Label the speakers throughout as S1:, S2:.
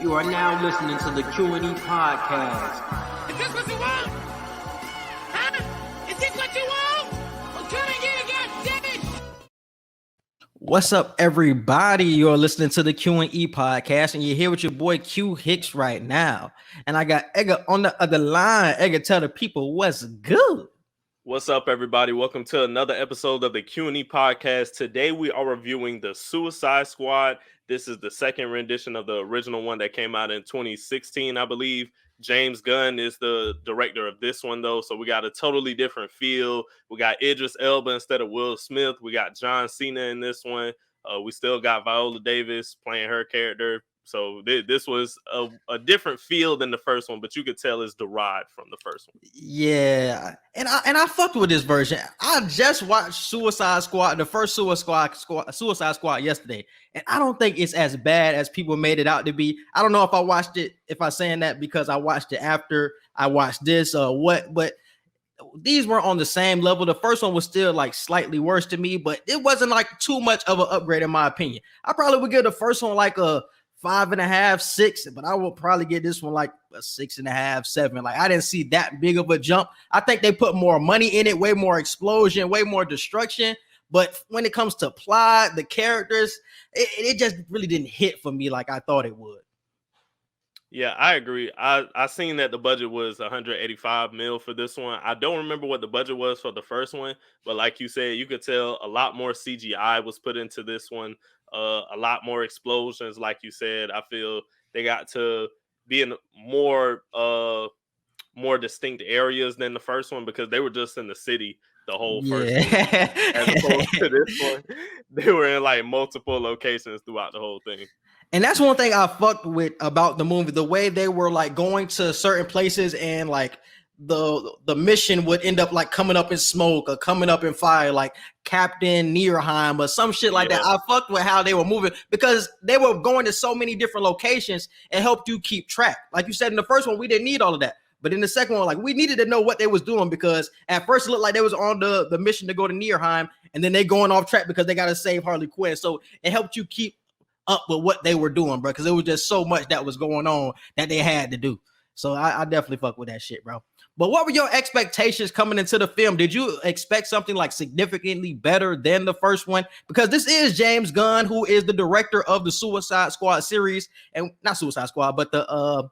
S1: You are now listening to the Q&E Podcast.
S2: Is this what you want? Huh? Is this what you want? Well, come and get it, goddammit!
S3: What's up, everybody? You're listening to the Q&E Podcast, and you're here with your boy Q Hicks right now. And I got Edgar on the other line. Edgar, tell the people what's good.
S4: What's up, everybody? Welcome to another episode of the Q&E Podcast. Today, we are reviewing the Suicide Squad. This is the second rendition of the original one that came out in 2016, I believe. James Gunn is the director of this one, though, so we got a totally different feel. We got Idris Elba instead of Will Smith. We got John Cena in this one. We still got Viola Davis playing her character. So this was a different feel than the first one, but you could tell it's derived from the first one.
S3: Yeah, and I fucked with this version. I just watched Suicide Squad, the first Suicide Squad yesterday, and I don't think it's as bad as people made it out to be. I don't know if I watched it, if I'm saying that because I watched it after I watched this or what, but these were on the same level. The first one was still like slightly worse to me, but it wasn't like too much of an upgrade in my opinion. I probably would give the first one like a 5.5, 6, but I will probably get this one like a 6.5, 7. Like I didn't see that big of a jump. I think they put more money in it, way more explosion, way more destruction. But when it comes to plot, the characters, it just really didn't hit for me like I thought it would.
S4: Yeah, I agree. I seen that the budget was 185 mil for this one. I don't remember what the budget was for the first one, but like you said, you could tell a lot more CGI was put into this one. A lot more explosions, like you said. I feel they got to be in more distinct areas than the first one because they were just in the city the whole first one. As opposed to this one, they were in like multiple locations throughout the whole thing.
S3: And that's one thing I fucked with about the movie, the way they were like going to certain places and like the mission would end up like coming up in smoke or coming up in fire, like Captain Nierheim or some shit like that. I fucked with how they were moving because they were going to so many different locations and helped you keep track. Like you said in the first one, we didn't need all of that. But in the second one, like we needed to know what they was doing because at first it looked like they was on the mission to go to Nierheim and then they going off track because they got to save Harley Quinn. So it helped you keep up with what they were doing, bro, because it was just so much that was going on that they had to do. So I definitely fuck with that shit, bro. But what were your expectations coming into the film? Did you expect something like significantly better than the first one? Because this is James Gunn, who is the director of the Suicide Squad series, and not Suicide Squad, but the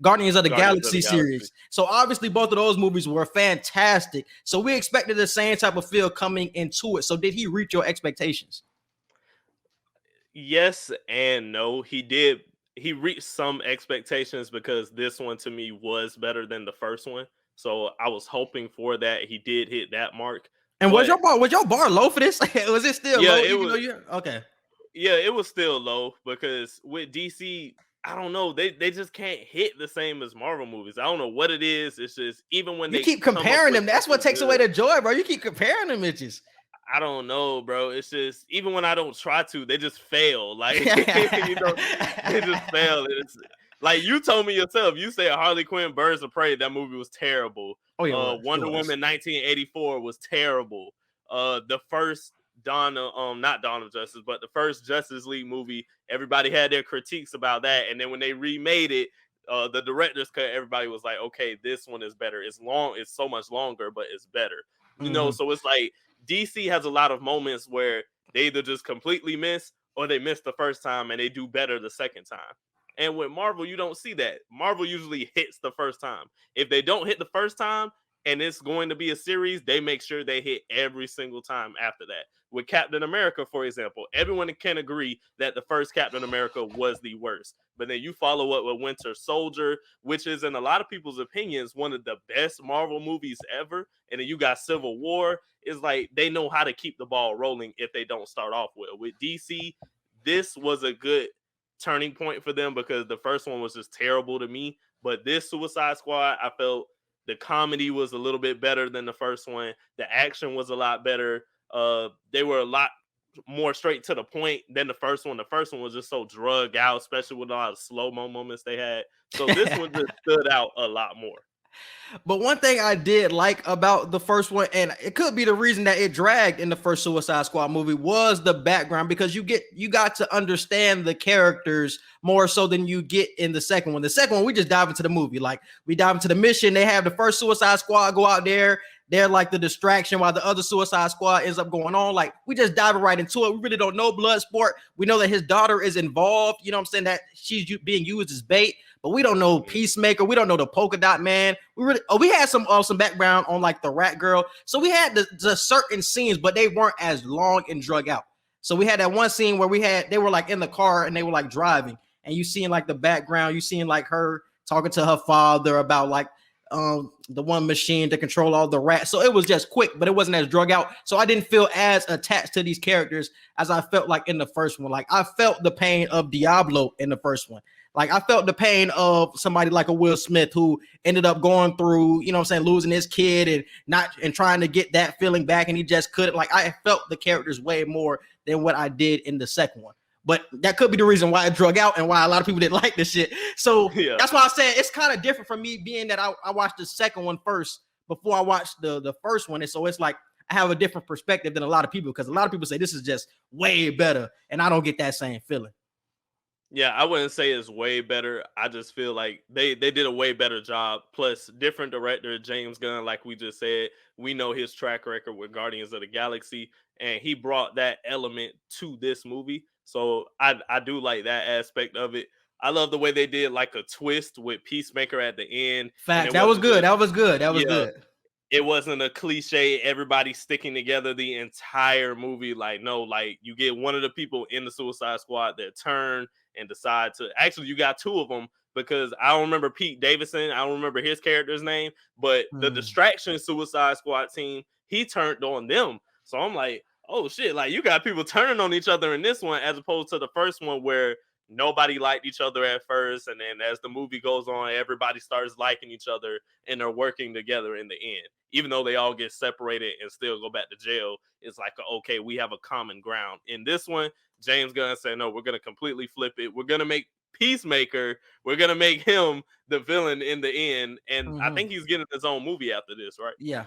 S3: Guardians of the Galaxy series. So obviously both of those movies were fantastic. So we expected the same type of feel coming into it. So did he reach your expectations?
S4: Yes and no. He did. He reached some expectations because this one to me was better than the first one. So I was hoping for that. He did hit that mark.
S3: And was your bar low for this? Was it still low?
S4: It was,
S3: okay.
S4: Yeah, it was still low because with DC, I don't know. They just can't hit the same as Marvel movies. I don't know what it is. It's just even when
S3: you keep comparing them, that's what takes away the joy, bro. You keep comparing them bitches.
S4: I don't know, bro. It's just even when I don't try to, they just fail. Like they just fail. It's like you told me yourself. You said Harley Quinn, Birds of Prey. That movie was terrible.
S3: Oh yeah,
S4: Wonder Woman 1984 was terrible. The first not Dawn of Justice, but the first Justice League movie. Everybody had their critiques about that, and then when they remade it, the director's cut, everybody was like, "Okay, this one is better. It's long. It's so much longer, but it's better." You know, so it's like DC has a lot of moments where they either just completely miss or they miss the first time and they do better the second time. And with Marvel, you don't see that. Marvel usually hits the first time. If they don't hit the first time and it's going to be a series, they make sure they hit every single time after that. With Captain America, for example, everyone can agree that the first Captain America was the worst. But then you follow up with Winter Soldier, which is, in a lot of people's opinions, one of the best Marvel movies ever. And then you got Civil War. It's like they know how to keep the ball rolling if they don't start off well. With DC, this was a good turning point for them because the first one was just terrible to me. But this Suicide Squad, I felt the comedy was a little bit better than the first one. The action was a lot better. They were a lot more straight to the point than the first one. The first one was just so drug out, especially with a lot of slow-mo moments they had. So this one just stood out a lot more.
S3: But one thing I did like about the first one, and it could be the reason that it dragged in the first Suicide Squad movie, was the background, because you got to understand the characters more so than you get in the second one. The second one, we just dive into the movie. Like, we dive into the mission. They have the first Suicide Squad go out there. They're like the distraction while the other Suicide Squad ends up going on. Like, we just dive right into it. We really don't know Bloodsport. We know that his daughter is involved. You know what I'm saying? That she's being used as bait, but we don't know Peacemaker. We don't know the Polka Dot Man. We had some background on like the Rat Girl. So we had the certain scenes, but they weren't as long and drug out. So we had that one scene where they were like in the car and they were like driving, and you seeing like the background, you seeing like her talking to her father about like the one machine to control all the rats. So it was just quick, but it wasn't as drug out. So I didn't feel as attached to these characters as I felt like in the first one. Like, I felt the pain of Diablo in the first one. Like, I felt the pain of somebody like a Will Smith who ended up going through, you know what I'm saying, losing his kid and trying to get that feeling back, and he just couldn't. Like, I felt the characters way more than what I did in the second one. But that could be the reason why it drug out and why a lot of people didn't like this shit. So That's why I said it's kind of different for me, being that I watched the second one first before I watched the first one. And so it's like I have a different perspective than a lot of people, because a lot of people say this is just way better, and I don't get that same feeling.
S4: Yeah, I wouldn't say it's way better. I just feel like they did a way better job. Plus, different director, James Gunn, like we just said, we know his track record with Guardians of the Galaxy, and he brought that element to this movie. So I do like that aspect of it. I love the way they did like a twist with Peacemaker at the end.
S3: Fact, that was good. That was good. That was good.
S4: It wasn't a cliche, everybody sticking together the entire movie. Like, no, like you get one of the people in the Suicide Squad that turn and decide to, actually you got two of them, because I don't remember Pete Davidson. I don't remember his character's name, but the Distraction Suicide Squad team, he turned on them. So I'm like, oh shit, like you got people turning on each other in this one, as opposed to the first one where nobody liked each other at first, and then as the movie goes on, everybody starts liking each other and they're working together in the end. Even though they all get separated and still go back to jail, it's like, okay, we have a common ground. In this one, James Gunn said, no, we're going to completely flip it. We're going to make Peacemaker, we're going to make him the villain in the end. And I think he's getting his own movie after this, right?
S3: Yeah.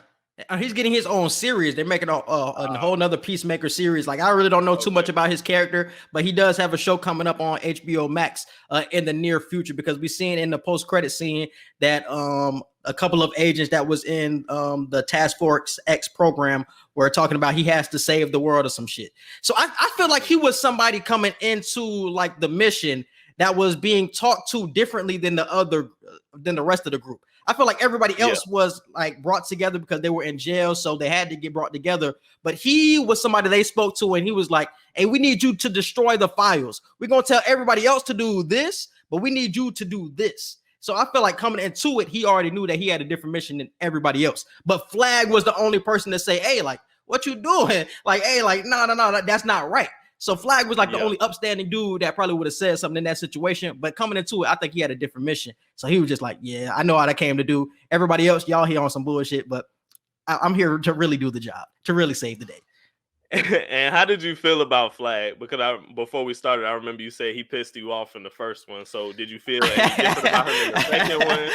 S3: He's getting his own series. They're making a whole nother Peacemaker series. Like, I really don't know too much about his character, but he does have a show coming up on HBO Max in the near future, because we seen in the post-credit scene that a couple of agents that was in the Task Force X program were talking about he has to save the world or some shit. So I feel like he was somebody coming into like the mission that was being talked to differently than the rest of the group. I feel like everybody else was like brought together because they were in jail, so they had to get brought together. But he was somebody they spoke to, and he was like, hey, we need you to destroy the files. We're going to tell everybody else to do this, but we need you to do this. So I feel like coming into it, he already knew that he had a different mission than everybody else. But Flag was the only person to say, hey, like, what you doing? Like, hey, like, no, that's not right. So Flag was like the only upstanding dude that probably would have said something in that situation. But coming into it, I think he had a different mission. So he was just like, yeah, I know what I came to do. Everybody else, y'all here on some bullshit, but I'm here to really do the job, to really save the day.
S4: And how did you feel about Flag? Because before we started, I remember you said he pissed you off in the first one. So did you feel any different about him in the second one?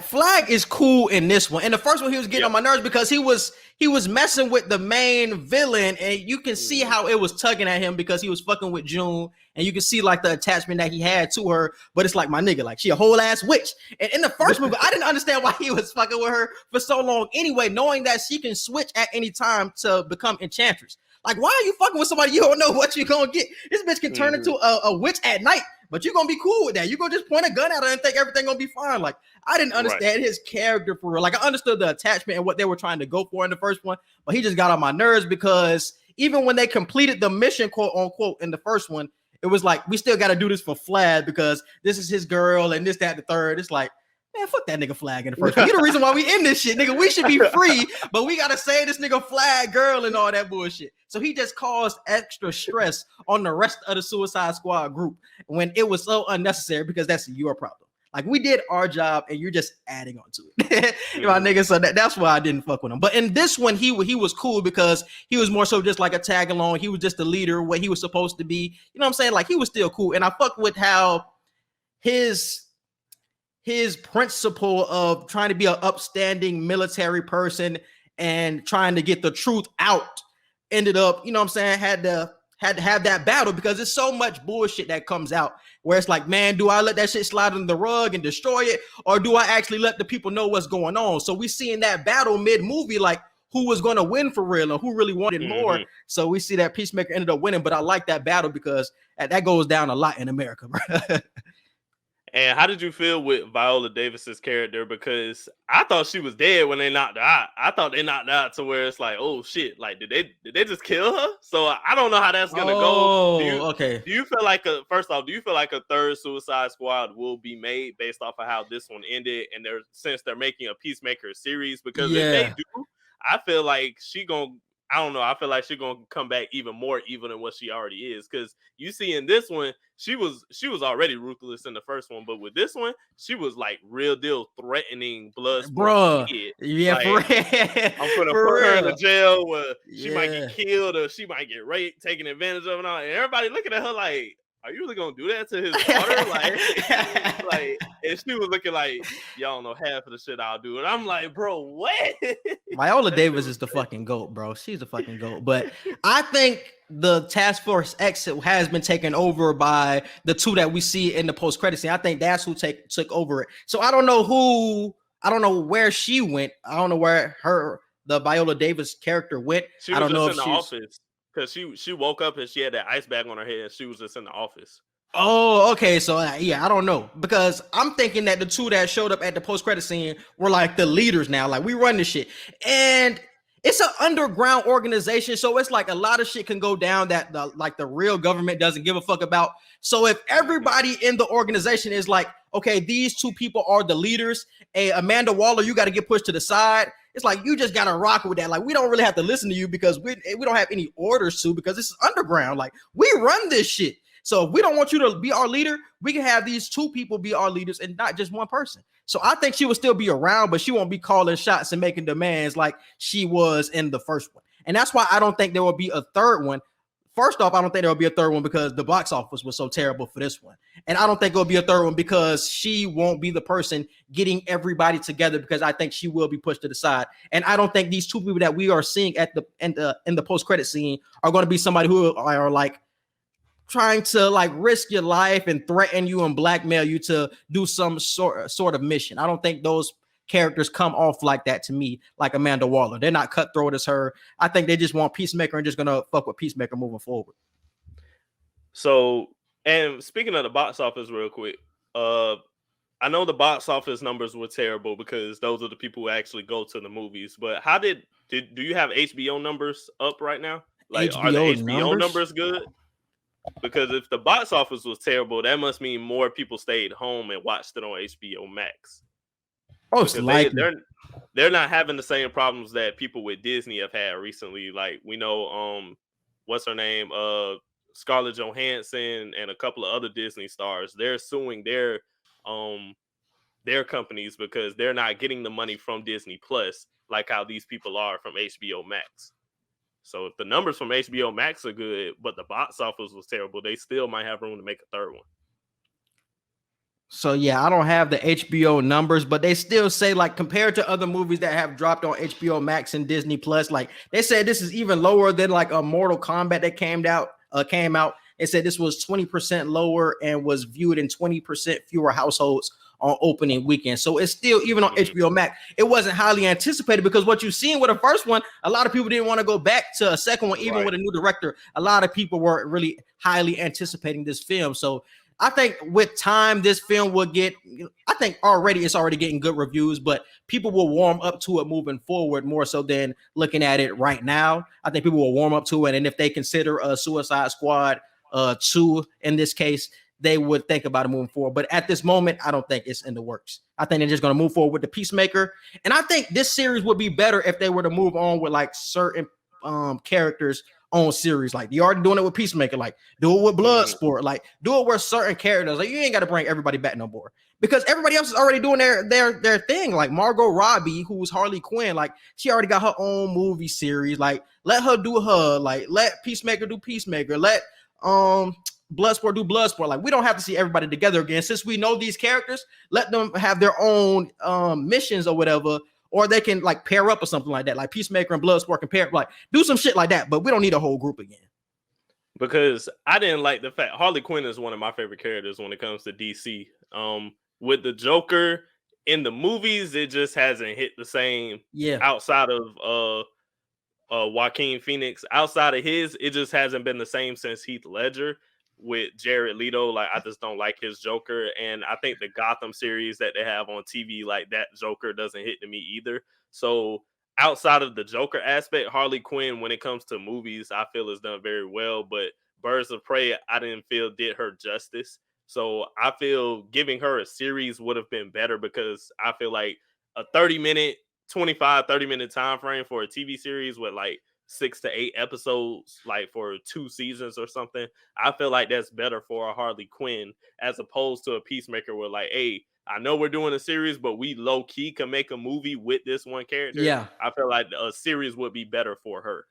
S3: Flag is cool in this one. In the first one, he was getting on my nerves because he was messing with the main villain, and you can see how it was tugging at him because he was fucking with June, and you can see like the attachment that he had to her. But it's like, my nigga, like, she a whole ass witch. And in the first movie, I didn't understand why he was fucking with her for so long anyway, knowing that she can switch at any time to become Enchantress. Like, why are you fucking with somebody you don't know what you're gonna get? This bitch can turn into a witch at night, but you're gonna be cool with that. You're gonna just point a gun at her and think everything gonna be fine. Like, I didn't understand his character for real. Like, I understood the attachment and what they were trying to go for in the first one, but he just got on my nerves because even when they completed the mission, quote unquote, in the first one, it was like, we still got to do this for Flag because this is his girl and this, that, the third. It's like, man, fuck that nigga Flag in the first one. You're the reason why we in this shit, nigga. We should be free, but we gotta say this nigga Flag girl and all that bullshit. So he just caused extra stress on the rest of the Suicide Squad group when it was so unnecessary, because that's your problem. Like, we did our job and you're just adding on to it. You know, nigga. So that's why I didn't fuck with him. But in this one, he was cool because he was more so just like a tag along. He was just the leader, what he was supposed to be. You know what I'm saying? Like, he was still cool. And I fuck with how his his principle of trying to be an upstanding military person and trying to get the truth out ended up, you know what I'm saying, had to have that battle, because there's so much bullshit that comes out where it's like, man, do I let that shit slide under the rug and destroy it, or do I actually let the people know what's going on? So we see in that battle mid-movie, like, who was going to win for real and who really wanted more. So we see that Peacemaker ended up winning, but I like that battle because that goes down a lot in America, bro.
S4: And how did you feel with Viola Davis's character? Because I thought she was dead when they knocked her out. I thought they knocked her out to where it's like, oh shit, like did they just kill her? So I don't know how that's gonna go.
S3: Okay.
S4: Do you feel like first off, do you feel like a third Suicide Squad will be made based off of how this one ended, and since they're making a Peacemaker series? Because if they do, I feel like I don't know. I feel like she's gonna come back even more evil than what she already is. Because you see in this one, she was already ruthless in the first one, but with this one, she was like real deal threatening Bloodsport.
S3: Bro, yeah,
S4: like,
S3: for real.
S4: I'm gonna put her in a jail where she might get killed or she might get raped, taken advantage of, and all. And everybody looking at her like, are you really gonna do that to his daughter? like, and she was looking like, y'all don't know half of the shit I'll do. And I'm like, bro, what?
S3: Viola Davis is the fucking GOAT, bro. She's the fucking GOAT. But I think the Task Force X has been taken over by the two that we see in the post-credit scene. I think that's who took over it. So I don't know where she went. I don't know where the Viola Davis character went.
S4: I don't know if in the office. Because she woke up and she had that ice bag on her head and she was just in the office.
S3: Oh, okay. So, yeah, I don't know. Because I'm thinking that the two that showed up at the post-credit scene were like the leaders now. Like, we run this shit. And it's an underground organization. So it's like a lot of shit can go down that the real government doesn't give a fuck about. So if everybody in the organization is like, okay, these two people are the leaders, Amanda Waller, you got to get pushed to the side. It's like, you just got to rock with that. Like, we don't really have to listen to you because we don't have any orders to, because this is underground. Like, we run this shit. So if we don't want you to be our leader, we can have these two people be our leaders and not just one person. So I think she will still be around, but she won't be calling shots and making demands like she was in the first one. And that's why I don't think there will be a third one. First off, I don't think there will be a third one because the box office was so terrible for this one. And I don't think there'll be a third one because she won't be the person getting everybody together, because I think she will be pushed to the side. And I don't think these two people that we are seeing in the post-credit scene are going to be somebody who are like trying to like risk your life and threaten you and blackmail you to do some sort of mission. I don't think those characters come off like that to me, like Amanda Waller. They're not cutthroat as her. I think they just want Peacemaker and just gonna fuck with Peacemaker moving forward.
S4: So, and speaking of the box office real quick, I know the box office numbers were terrible because those are the people who actually go to the movies, but how do you have HBO numbers up right now? Like, are the HBO numbers good? Because if the box office was terrible, that must mean more people stayed home and watched it on HBO Max. Oh, it's likely. They're not having the same problems that people with Disney have had recently. Like, we know, what's her name? Scarlett Johansson and a couple of other Disney stars. They're suing their companies because they're not getting the money from Disney Plus like how these people are from HBO Max. So if the numbers from HBO Max are good, but the box office was terrible, they still might have room to make a third one.
S3: So, yeah, I don't have the HBO numbers, but they still say, like, compared to other movies that have dropped on HBO Max and Disney Plus, like, they said this is even lower than, like, a Mortal Kombat that came out. They said this was 20% lower and was viewed in 20% fewer households on opening weekend. So it's still, even on HBO Max, it wasn't highly anticipated, because what you've seen with the first one, a lot of people didn't want to go back to a second one, even with a new director. A lot of people were really highly anticipating this film. So I think with time, this film will get, I think it's already getting good reviews, but people will warm up to it moving forward more so than looking at it right now. I think people will warm up to it. And if they consider a Suicide Squad 2 in this case, they would think about it moving forward. But at this moment, I don't think it's in the works. I think they're just going to move forward with the Peacemaker. And I think this series would be better if they were to move on with like certain characters on series. Like, you already doing it with Peacemaker, like do it with Bloodsport, like do it with certain characters. Like, you ain't got to bring everybody back no more, because everybody else is already doing their thing. Like Margot Robbie, who's Harley Quinn, like she already got her own movie series. Like, let her do her. Like, let Peacemaker do Peacemaker. Let Bloodsport do Bloodsport. Like, we don't have to see everybody together again. Since we know these characters, let them have their own missions or whatever, or they can like pair up or something like that. Like Peacemaker and Bloodsport can pair up, like do some shit like that. But we don't need a whole group again.
S4: Because I didn't like the fact Harley Quinn is one of my favorite characters when it comes to DC. With the Joker in the movies, it just hasn't hit the same.
S3: Yeah.
S4: Outside of Joaquin Phoenix, outside of his, it just hasn't been the same since Heath Ledger with Jared Leto. Like, I just don't like his Joker, and I think the Gotham series that they have on TV, like that Joker doesn't hit to me either. So outside of the Joker aspect, Harley Quinn, when it comes to movies, I feel is done very well. But Birds of Prey, I didn't feel did her justice. So I feel giving her a series would have been better, because I feel like a 30-minute time frame for a TV series with like 6 to 8 episodes, like for 2 seasons or something, I feel like that's better for a Harley Quinn as opposed to a Peacemaker where like, hey, I know we're doing a series, but we low key can make a movie with this one character.
S3: Yeah.
S4: I feel like a series would be better for her.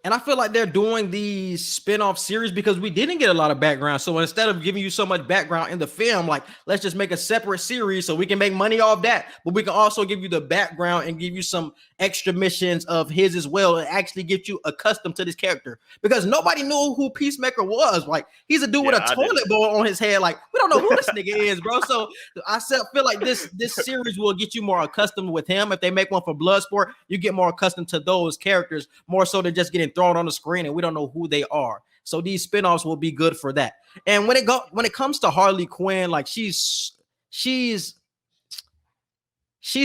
S3: And I feel like they're doing these spin-off series because we didn't get a lot of background. So instead of giving you so much background in the film, like, let's just make a separate series so we can make money off that. But we can also give you the background and give you some extra missions of his as well, and actually get you accustomed to this character. Because nobody knew who Peacemaker was. Like, he's a dude with a toilet bowl on his head. Like, we don't know who this nigga is, bro. So I feel like this series will get you more accustomed with him. If they make one for Bloodsport, you get more accustomed to those characters, more so than just getting thrown on the screen and we don't know who they are. So these spinoffs will be good for that. And when it comes to Harley Quinn, like she's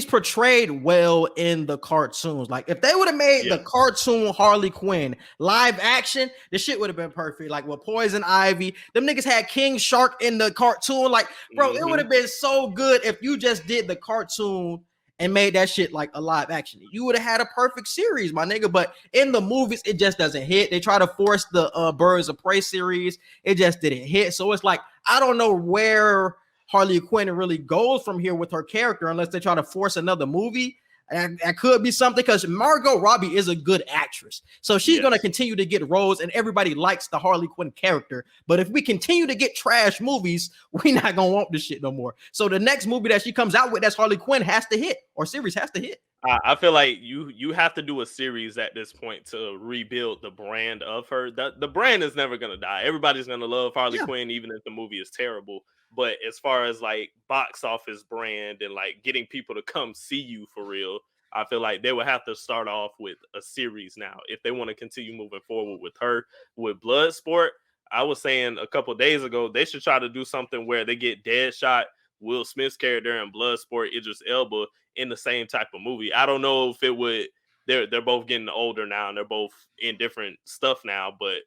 S3: portrayed well in the cartoons. Like, if they would have made the cartoon Harley Quinn live action, the shit would have been perfect. Like with Poison Ivy, them niggas had King Shark in the cartoon. Like, bro, it would have been so good if you just did the cartoon and made that shit like a live action. You would have had a perfect series, my nigga. But in the movies, it just doesn't hit. They try to force the Birds of Prey series. It just didn't hit. So it's like, I don't know where Harley Quinn really goes from here with her character unless they try to force another movie. And that could be something, because Margot Robbie is a good actress. So she's going to continue to get roles, and everybody likes the Harley Quinn character. But if we continue to get trash movies, we're not going to want this shit no more. So the next movie that she comes out with that's Harley Quinn has to hit, or series has to hit.
S4: I feel like you have to do a series at this point to rebuild the brand of her. The brand is never going to die. Everybody's going to love Harley Quinn, even if the movie is terrible. But as far as like box office brand and like getting people to come see you for real, I feel like they would have to start off with a series now if they want to continue moving forward with her. With Bloodsport, I was saying a couple days ago, they should try to do something where they get Deadshot, Will Smith's character, and Bloodsport, Idris Elba, in the same type of movie. I don't know if it would. They're both getting older now and they're both in different stuff now, but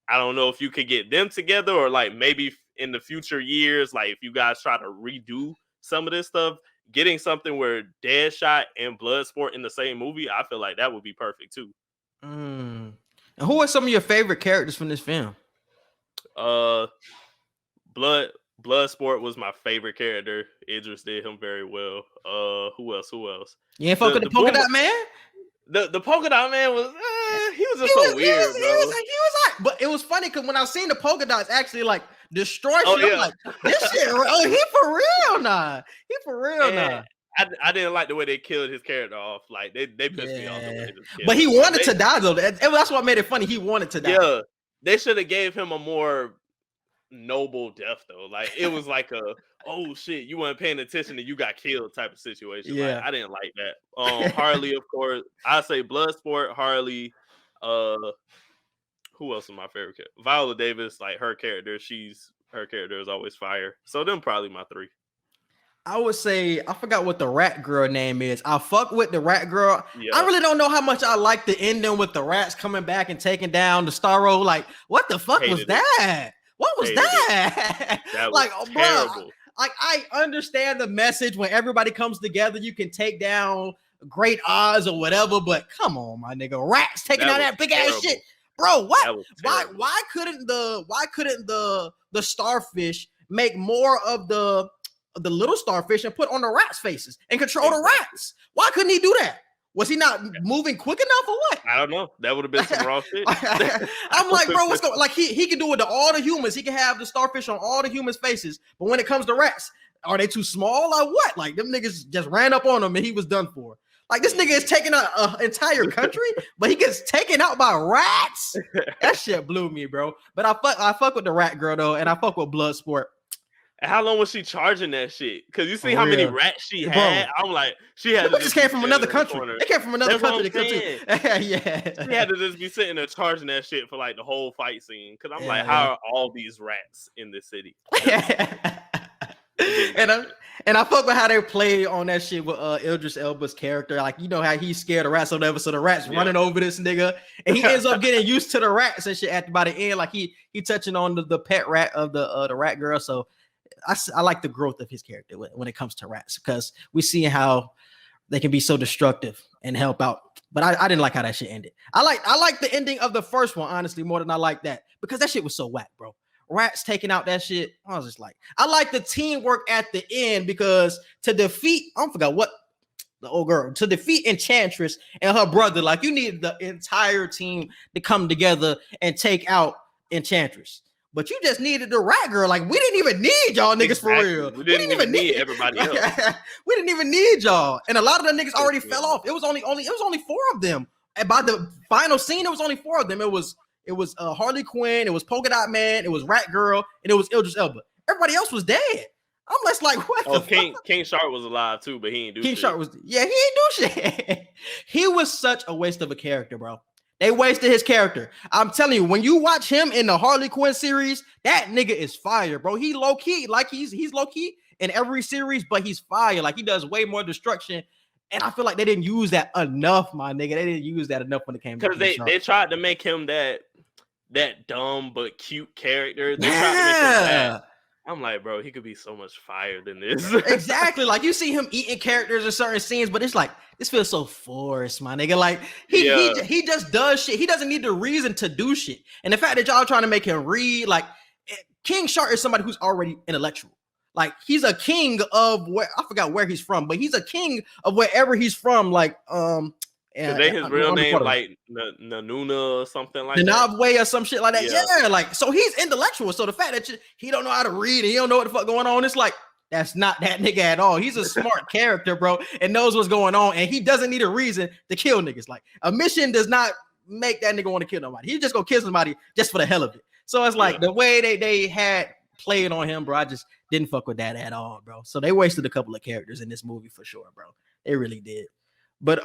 S4: I don't know if you could get them together, or like maybe in the future years, like if you guys try to redo some of this stuff, getting something where Deadshot and Bloodsport in the same movie, I feel like that would be perfect too.
S3: And who are some of your favorite characters from this film?
S4: Bloodsport was my favorite character. Idris did him very well. Who else?
S3: You ain't fucking the Polka Dot Man?
S4: The Polka Dot Man was he was just so weird, bro. He was
S3: like, but it was funny because when I seen the polka dots actually like destroy shit, I'm like, this shit, he for real nah. He for real nah.
S4: I didn't like the way they killed his character off. Like they pissed me off the way they killed
S3: But he wanted to die though. That's what made it funny. He wanted to die. Yeah,
S4: they should have gave him a more noble death though. Like it was like a oh shit, you weren't paying attention and you got killed type of situation.
S3: Yeah,
S4: like, I didn't like that. Harley, of course, I say Bloodsport, Harley. Who else is my favorite character? Viola Davis, like her character is always fire. So them probably my 3.
S3: I would say, I forgot what the rat girl name is. I fuck with the rat girl.
S4: Yeah.
S3: I really don't know how much I like the ending with the rats coming back and taking down the Starro. Like, what the fuck was that? What was that?
S4: That was
S3: like,
S4: terrible.
S3: Bro, like, I understand the message when everybody comes together, you can take down Great Oz or whatever, but come on, my nigga, rats taking out that big ass shit, bro. What? Why couldn't the starfish make more of the little starfish and put on the rats' faces and control the rats? Why couldn't he do that? Was he not moving quick enough or what?
S4: I don't know. That would have been some raw shit.
S3: I'm like, bro, what's going? Like he can do it to all the humans. He can have the starfish on all the humans' faces. But when it comes to rats, are they too small or what? Like them niggas just ran up on him and he was done for. Like this nigga is taking an entire country, but he gets taken out by rats. That shit blew me, bro. But I fuck with the rat girl though, and I fuck with Bloodsport.
S4: How long was she charging that shit? Because you see
S3: For
S4: how many
S3: real.
S4: rats she
S3: Bro.
S4: had. I'm like, she had.
S3: It just came from another country. It came from another
S4: That's what
S3: country.
S4: I'm saying.
S3: Yeah.
S4: She had to just be sitting there charging that shit for like the whole fight scene. Because I'm like,
S3: Yeah.
S4: how are all these rats in this city?
S3: And I fuck with how they play on that shit with Idris Elba's character. Like, you know how he's scared of rats or whatever, so the rats running over this nigga, and he ends up getting used to the rats and shit by the end. Like he touching on the pet rat of the rat girl. So I like the growth of his character when it comes to rats, because we see how they can be so destructive and help out. But I didn't like how that shit ended. I like the ending of the first one, honestly, more than I like that, because that shit was so whack, bro. Rats taking out that shit. I was just like, I like the teamwork at the end, because to defeat, I forgot what the old girl, to defeat Enchantress and her brother, like you need the entire team to come together and take out Enchantress. But you just needed the rat girl. Like, we didn't even need y'all niggas for real.
S4: We didn't even need everybody else.
S3: We didn't even need y'all. And a lot of the niggas already fell off. It was only 4 of them. And by the final scene, it was only 4 of them. It was Harley Quinn, it was Polka Dot Man, it was Rat Girl, and it was Idris Elba. Everybody else was dead. I'm just like, what the fuck?
S4: King Shark was alive too, but he ain't do shit.
S3: King Shark was, he ain't do shit. He was such a waste of a character, bro. They wasted his character. I'm telling you, when you watch him in the Harley Quinn series, that nigga is fire, bro. He low key, like he's low key in every series, but he's fire. Like he does way more destruction. And I feel like they didn't use that enough, my nigga. They didn't use that enough when it came to
S4: because they tried to make him that dumb but cute character. They tried to make him that. I'm like, bro, he could be so much fire than this.
S3: Exactly. Like you see him eating characters in certain scenes, but it's like this feels so forced, my nigga. Like he just does shit. He doesn't need the reason to do shit. And the fact that y'all trying to make him read, like King Shark is somebody who's already intellectual. Like he's a king of where I forgot where he's from, but he's a king of wherever he's from. Like
S4: they his real name like Nanuna or something like that.
S3: Nanavwe or some shit like that. Yeah, like so he's intellectual. So the fact that he don't know how to read and he don't know what the fuck going on, it's like that's not that nigga at all. He's a smart character, bro, and knows what's going on, and he doesn't need a reason to kill niggas. Like a mission does not make that nigga want to kill nobody. He's just gonna kill somebody just for the hell of it. So it's like the way they had played on him, bro. I just didn't fuck with that at all, bro. So they wasted a couple of characters in this movie for sure, bro. They really did. But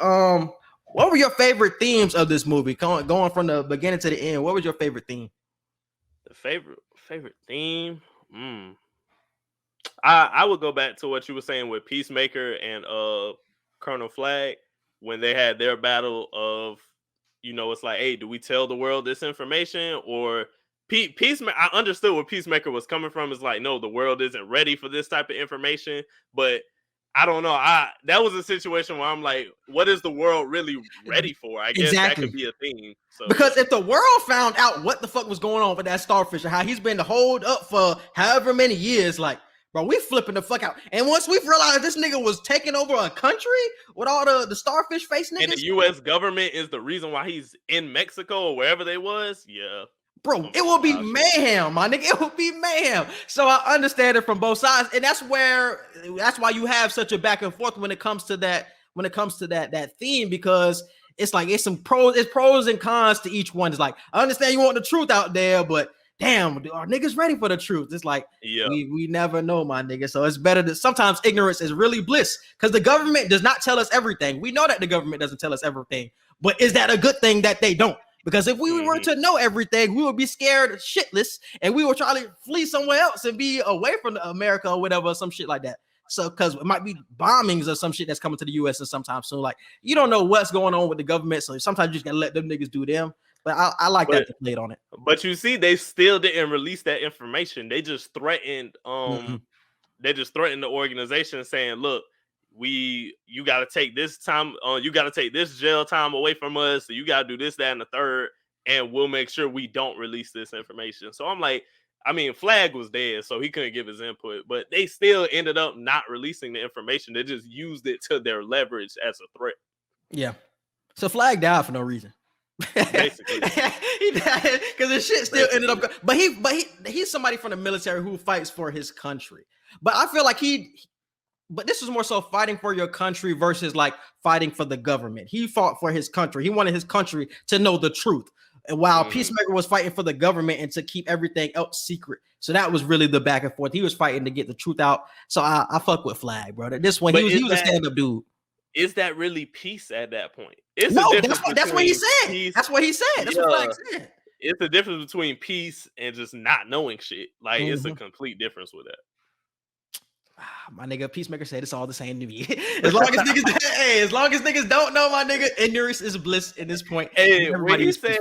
S3: what were your favorite themes of this movie? Going from the beginning to the end, what was your favorite theme?
S4: The favorite theme? I would go back to what you were saying with Peacemaker and Colonel Flag when they had their battle of, it's like, hey, do we tell the world this information or Peacemaker? I understood where Peacemaker was coming from. Is like, no, the world isn't ready for this type of information, but I don't know. That was a situation where I'm like, what is the world really ready for? I guess that could be a theme. So. Because
S3: if the world found out what the fuck was going on with that starfish and how he's been holed up for however many years, like, bro, we flipping the fuck out. And once we realized this nigga was taking over a country with all the starfish face niggas.
S4: And the U.S. government is the reason why he's in Mexico or wherever they was. Yeah.
S3: Bro, it will be mayhem, my nigga. It will be mayhem. So I understand it from both sides, and that's why you have such a back and forth when it comes to that. When it comes to that theme, because it's like it's pros and cons to each one. It's like I understand you want the truth out there, but damn, are niggas ready for the truth? It's like we never know, my nigga. So it's better that sometimes ignorance is really bliss, because the government does not tell us everything. We know that the government doesn't tell us everything, but is that a good thing that they don't? Because if we were to know everything, we would be scared shitless and we would try to flee somewhere else and be away from America or whatever, some shit like that. So, because it might be bombings or some shit that's coming to the U.S. and sometime soon. Like, you don't know what's going on with the government. So sometimes you just gotta let them niggas do them. But I like that they played on it.
S4: But you see, they still didn't release that information. They just threatened, they just threatened the organization saying, look, you got to take this time, you got to take this jail time away from us. So you got to do this, that, and the third, and we'll make sure we don't release this information. So I'm like, I mean, Flag was dead, so he couldn't give his input, but they still ended up not releasing the information. They just used it to their leverage as a threat.
S3: Yeah. So Flag died for no reason.
S4: Basically.
S3: He died because his shit still ended up. But he's somebody from the military who fights for his country. But I feel like but this was more so fighting for your country versus like fighting for the government. He fought for his country. He wanted his country to know the truth. And while Peacemaker was fighting for the government and to keep everything else secret. So that was really the back and forth. He was fighting to get the truth out. So I fuck with Flag, bro. This one, he was a stand-up dude.
S4: Is that really peace at that point?
S3: That's what he said.
S4: Peace.
S3: That's what he said. That's what Flag said.
S4: It's the difference between peace and just not knowing shit. Like, it's a complete difference with that.
S3: My nigga, Peacemaker said it's all the same to me. As long as niggas don't know, my nigga, ignorance is bliss at this point.
S4: Hey, when he said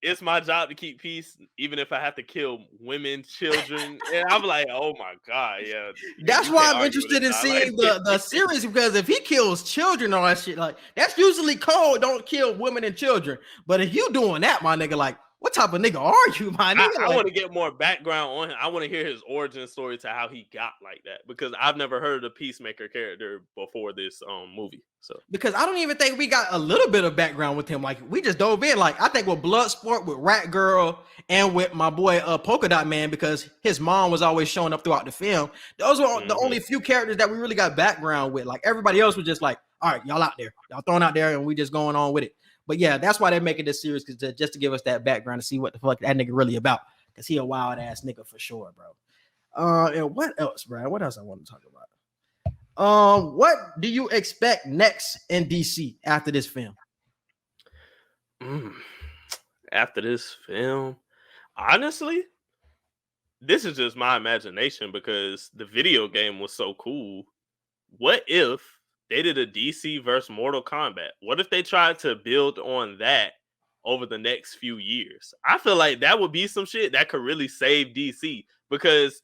S4: it's my job to keep peace, even if I have to kill women, children, and I'm like, oh my god, yeah.
S3: That's why I'm interested in seeing the series, because if he kills children or that shit, like that's usually code. Don't kill women and children. But if you doing that, my nigga, like, what type of nigga are you, my nigga?
S4: I want to get more background on him. I want to hear his origin story to how he got like that, because I've never heard of the Peacemaker character before this movie. So
S3: because I don't even think we got a little bit of background with him. Like we just dove in. Like I think with Bloodsport, with Rat Girl, and with my boy Polka Dot Man, because his mom was always showing up throughout the film. Those were the only few characters that we really got background with. Like everybody else was just like, all right, y'all out there, y'all throwing out there, and we just going on with it. But yeah, that's why they're making this series, because just to give us that background to see what the fuck that nigga really about. Because he a wild ass nigga for sure, bro. And what else, bro? What else I want to talk about? What do you expect next in DC after this film?
S4: After this film, honestly, this is just my imagination because the video game was so cool. What if they did a DC versus Mortal Kombat? What if they tried to build on that over the next few years? I feel like that would be some shit that could really save DC, because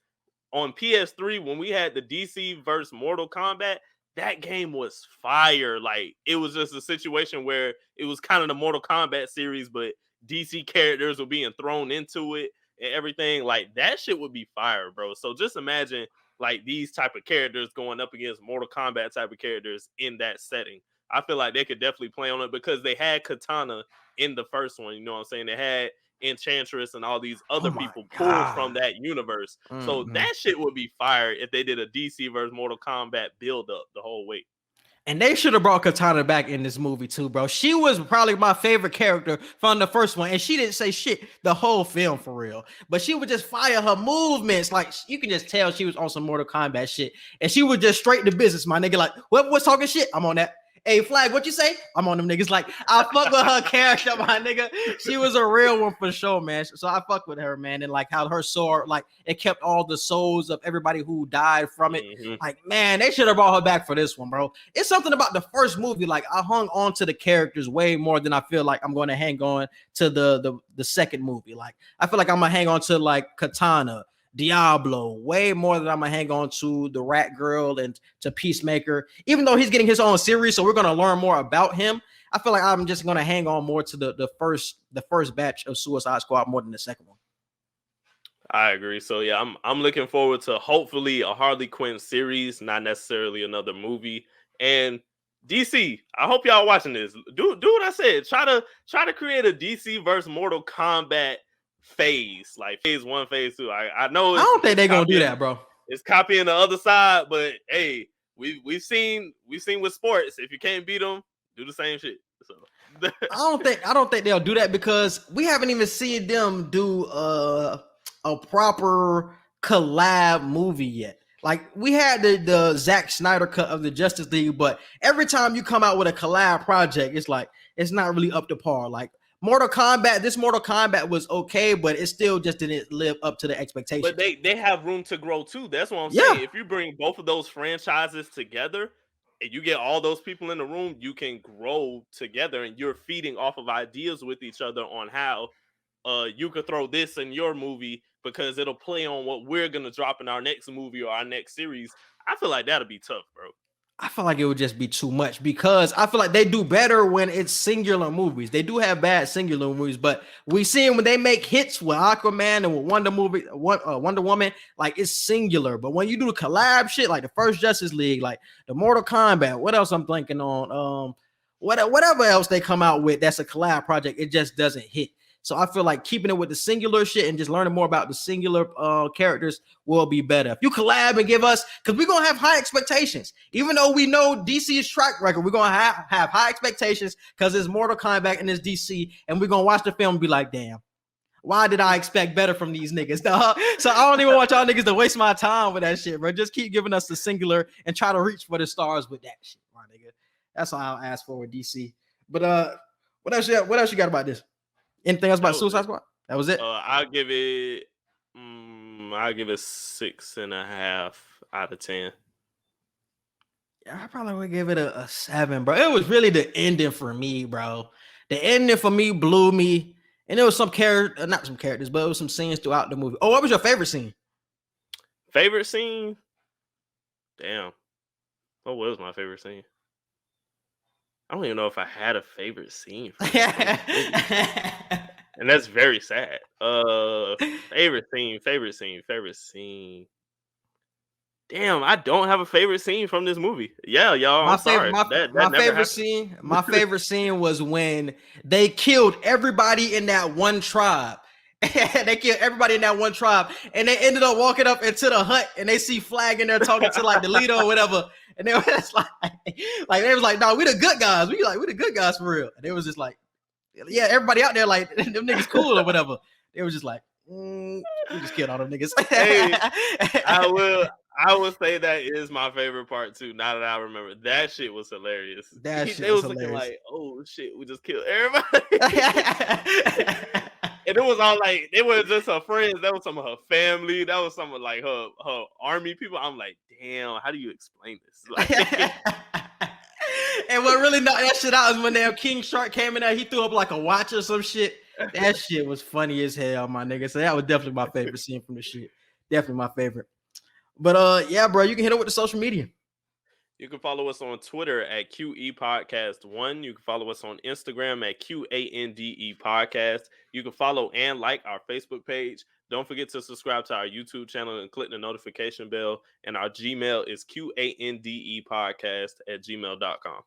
S4: on PS3, when we had the DC versus Mortal Kombat, that game was fire. Like, it was just a situation where it was kind of the Mortal Kombat series, but DC characters were being thrown into it and everything. Like, that shit would be fire, bro. So just imagine like these type of characters going up against Mortal Kombat type of characters in that setting. I feel like they could definitely play on it because they had Katana in the first one. You know what I'm saying? They had Enchantress and all these other people pulled from that universe. So that shit would be fire if they did a DC versus Mortal Kombat build up the whole way.
S3: And they should have brought Katana back in this movie too, bro. She was probably my favorite character from the first one, and she didn't say shit the whole film for real. But she would just fire her movements, like you can just tell she was on some Mortal Kombat shit, and she was just straight to business, my nigga. Like, what's talking shit? I'm on that. Hey, Flag, what you say? I'm on them niggas. Like, I fuck with her character, my nigga. She was a real one for sure, man. So I fuck with her, man. And like how her sword, like it kept all the souls of everybody who died from it. Like, man, they should have brought her back for this one, bro. It's something about the first movie. Like, I hung on to the characters way more than I feel like I'm going to hang on to the second movie. Like, I feel like I'm going to hang on to like Katana, Diablo way more than I'm gonna hang on to the Rat Girl and to Peacemaker, even though he's getting his own series, so we're gonna learn more about him. I feel like I'm just gonna hang on more to the first batch of Suicide Squad more than the second one.
S4: I agree. So yeah, I'm looking forward to hopefully a Harley Quinn series, not necessarily another movie. And DC, I hope y'all watching this. Do what I said. Try to create a DC versus Mortal Kombat phase, like phase 1, phase 2. I know
S3: I don't think they're gonna do that, bro.
S4: It's copying the other side, but hey, we've seen with sports, if you can't beat them, do the same shit. So
S3: I don't think they'll do that, because we haven't even seen them do a proper collab movie yet. Like, we had the Zack Snyder cut of the Justice League, but every time you come out with a collab project, it's like it's not really up to par. Like this Mortal Kombat was okay, but it still just didn't live up to the expectations.
S4: But they have room to grow too. That's what I'm saying. If you bring both of those franchises together and you get all those people in the room, you can grow together, and you're feeding off of ideas with each other on how you could throw this in your movie, because it'll play on what we're gonna drop in our next movie or our next series. I feel like that'll be tough, bro.
S3: I feel like it would just be too much, because I feel like they do better when it's singular movies. They do have bad singular movies, but we see when they make hits with Aquaman and with Wonder Woman, like it's singular. But when you do collab shit, like the first Justice League, like the Mortal Kombat, what else I'm thinking on? whatever else they come out with that's a collab project, it just doesn't hit. So I feel like keeping it with the singular shit and just learning more about the singular characters will be better. If you collab and give us, because we're going to have high expectations. Even though we know DC's track record, we're going to have high expectations because it's Mortal Kombat and it's DC. And we're going to watch the film and be like, damn, why did I expect better from these niggas, dog? So I don't even want y'all niggas to waste my time with that shit, bro. Just keep giving us the singular and try to reach for the stars with that shit, my nigga. That's all I'll ask for with DC. But what else you got about this? Anything else about Suicide Squad? That was it.
S4: I'll give it 6.5 out of 10.
S3: Yeah, I probably would give it a 7, bro. It was really the ending for me, bro. The ending for me blew me, and there was not some characters, but it was some scenes throughout the movie. Oh, what was your favorite scene?
S4: Favorite scene? Damn. What was my favorite scene? I don't even know if I had a favorite scene. And that's very sad. Favorite scene. Damn, I don't have a favorite scene from this movie. Yeah, y'all. I'm sorry.
S3: My favorite scene was when they killed everybody in that one tribe. They killed everybody in that one tribe, and they ended up walking up into the hut, and they see Flag in there talking to like the leader or whatever. And they was like they was like, no, we the good guys. We the good guys for real. And they was just like, yeah, everybody out there like them niggas cool or whatever. They was just like, we just killed all them niggas.
S4: Hey, I will say that is my favorite part too. Now that I remember, that shit was hilarious. They was looking like, oh shit, we just killed everybody. And it was all like, it was just her friends. That was some of her family. That was some of like her army people. I'm like, damn, how do you explain this? Like,
S3: and what really knocked that shit out is when damn King Shark came in there, he threw up like a watch or some shit. That shit was funny as hell, my nigga. So that was definitely my favorite scene from the shit. Definitely my favorite. But yeah, bro, you can hit it with the social media.
S4: You can follow us on Twitter at QE Podcast 1. You can follow us on Instagram at QANDE Podcast. You can follow and like our Facebook page. Don't forget to subscribe to our YouTube channel and click the notification bell. And our Gmail is QANDEpodcast@gmail.com.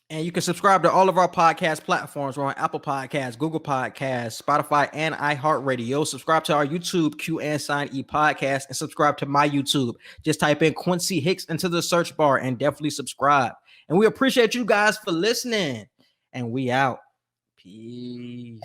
S3: And you can subscribe to all of our podcast platforms. We're on Apple Podcasts, Google Podcasts, Spotify, and iHeartRadio. Subscribe to our YouTube, Q&E Podcast, and subscribe to my YouTube. Just type in Quincy Hicks into the search bar and definitely subscribe. And we appreciate you guys for listening. And we out. Peace.